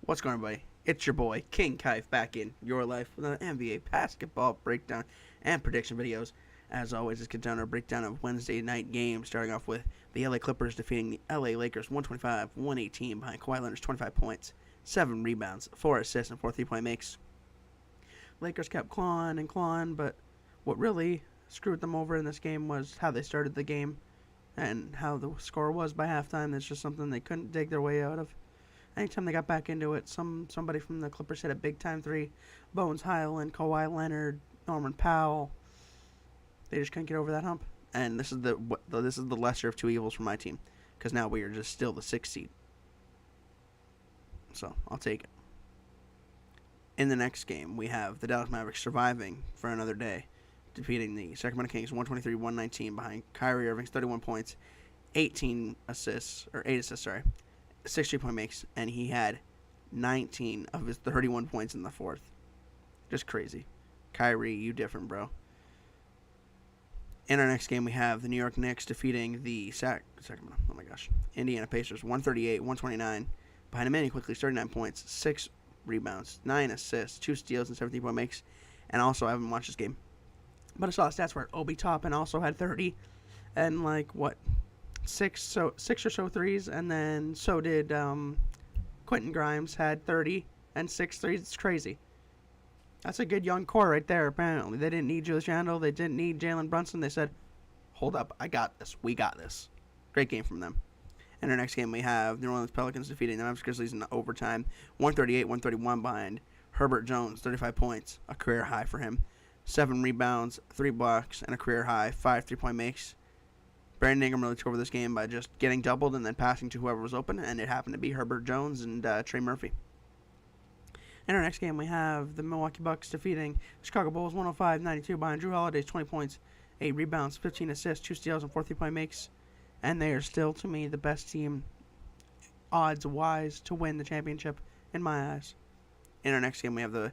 What's going on, everybody? It's your boy, King Kaif, back in your life with an NBA basketball breakdown and prediction videos. As always, let's get down to a breakdown of Wednesday night games, starting off with the LA Clippers defeating the LA Lakers 125-118 behind Kawhi Leonard's 25 points, 7 rebounds, 4 assists, and 4 3-point makes. Lakers kept clawing and clawing, but what really screwed them over in this game was how they started the game and how the score was by halftime. That's just something they couldn't dig their way out of. Anytime they got back into it, somebody from the Clippers hit a big time three. Bones Highland, Kawhi Leonard, Norman Powell. They just couldn't get over that hump. And this is the lesser of two evils for my team, because now we are just still the 6th seed. So I'll take it. In the next game, we have the Dallas Mavericks surviving for another day, defeating the Sacramento Kings 123-119 behind Kyrie Irving's 31 points, 8 assists, 6 3-point makes, and he had 19 of his 31 points in the fourth. Just crazy. Kyrie, you different, bro. In our next game, we have the New York Knicks defeating the Indiana Pacers 138-129 behind Immanuel Quickley's 39 points, 6 rebounds, 9 assists, 2 steals, and 7 3-point makes. And also, I haven't watched this game, but I saw the stats where Obi Toppin also had 30 and six or so threes, and then so did Quentin Grimes, had 30 and 6 threes. It's crazy. That's a good young core right there, apparently. They didn't need Julius Randle. They didn't need Jalen Brunson. They said, hold up, I got this. We got this. Great game from them. In our next game, we have New Orleans Pelicans defeating the Memphis Grizzlies in overtime, 138-131 behind Herbert Jones, 35 points, a career high for him, 7 rebounds, 3 blocks, and a career high, 5 3-point makes. Brandon Ingram really took over this game by just getting doubled and then passing to whoever was open, and it happened to be Herbert Jones and Trey Murphy. In our next game, we have the Milwaukee Bucks defeating the Chicago Bulls 105-92 behind Drew Holiday's 20 points, 8 rebounds, 15 assists, 2 steals, and 4 3-point makes. And they are still, to me, the best team, odds-wise, to win the championship, in my eyes. In our next game, we have the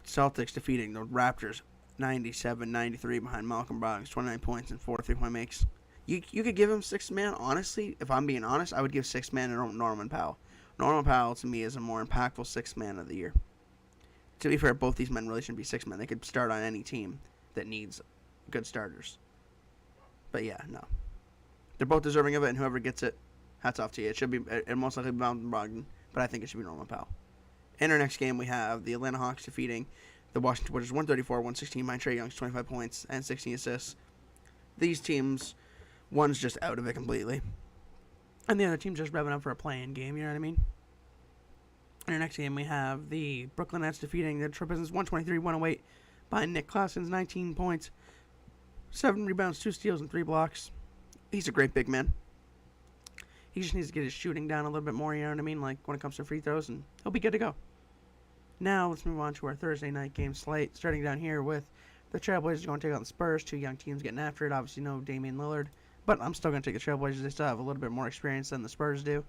Celtics defeating the Raptors 97-93 behind Malcolm Brogdon's 29 points and 4 3-point makes. You could give him 6th man. Honestly, if I'm being honest, I would give 6th man to Norman Powell. Norman Powell, to me, is a more impactful 6th man of the year. To be fair, both these men really shouldn't be 6th men. They could start on any team that needs good starters. But yeah, no. They're both deserving of it, and whoever gets it, hats off to you. It most likely be Malcolm Brogdon, but I think it should be Norman Powell. In our next game, we have the Atlanta Hawks defeating the Washington Wizards 134-116 behind Trae Young's 25 points and 16 assists. These teams, one's just out of it completely, and the other team's just revving up for a play-in game, you know what I mean? In our next game, we have the Brooklyn Nets defeating the Detroit Pistons 123-108 behind Nick Claxton's 19 points, 7 rebounds, 2 steals, and 3 blocks. He's a great big man. He just needs to get his shooting down a little bit more, you know what I mean? Like when it comes to free throws, and he'll be good to go. Now, let's move on to our Thursday night game slate, starting down here with the Trailblazers going to take on the Spurs. Two young teams getting after it. Obviously, no Damian Lillard, but I'm still going to take the Trailblazers. They still have a little bit more experience than the Spurs do.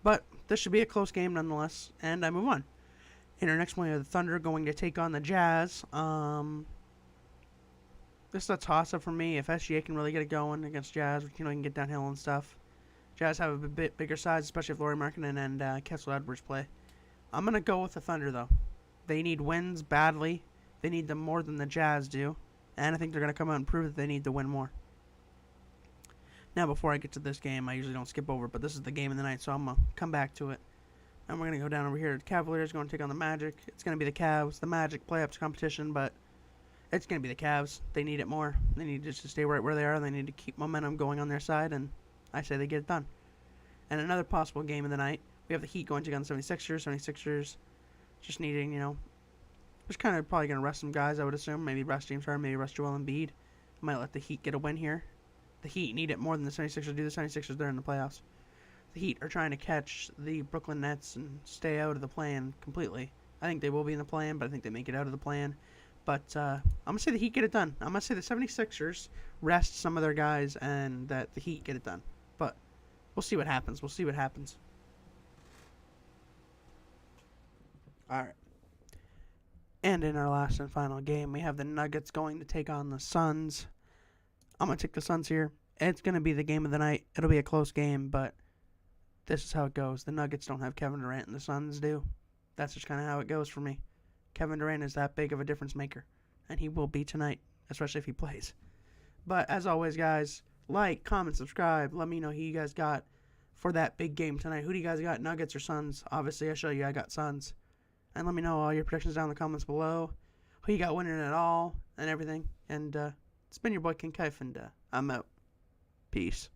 But this should be a close game nonetheless, and I move on. In our next one, we have the Thunder going to take on the Jazz. This is a toss-up for me. If SGA can really get it going against Jazz, he can get downhill and stuff. Jazz have a bit bigger size, especially if Lauri Markkanen and Kessler Edwards play. I'm going to go with the Thunder, though. They need wins badly. They need them more than the Jazz do. And I think they're going to come out and prove that they need to win more. Now, before I get to this game, I usually don't skip over, but this is the game of the night, so I'm going to come back to it. And we're going to go down over here. The Cavaliers going to take on the Magic. It's going to be the Cavs. The Magic playoffs competition, but it's going to be the Cavs. They need it more. They need just to stay right where they are. They need to keep momentum going on their side, and I say they get it done. And another possible game of the night, we have the Heat going to take on the 76ers. 76ers just needing, just kind of probably going to rest some guys, I would assume. Maybe rest James Harden, maybe rest Joel Embiid. Might let the Heat get a win here. The Heat need it more than the 76ers do. The 76ers, they're in the playoffs. The Heat are trying to catch the Brooklyn Nets and stay out of the play-in completely. I think they will be in the play-in, but I think they make it out of the play-in. But I'm going to say the Heat get it done. I'm going to say the 76ers rest some of their guys and that the Heat get it done. But we'll see what happens. We'll see what happens. All right. And in our last and final game, we have the Nuggets going to take on the Suns. I'm going to take the Suns here. It's going to be the game of the night. It'll be a close game, but this is how it goes. The Nuggets don't have Kevin Durant and the Suns do. That's just kind of how it goes for me. Kevin Durant is that big of a difference maker, and he will be tonight, especially if he plays. But as always, guys, like, comment, subscribe. Let me know who you guys got for that big game tonight. Who do you guys got, Nuggets or Suns? Obviously, I show you I got Suns. And let me know all your predictions down in the comments below. Who you got winning it all and everything. And it's been your boy King Kaif, and I'm out. Peace.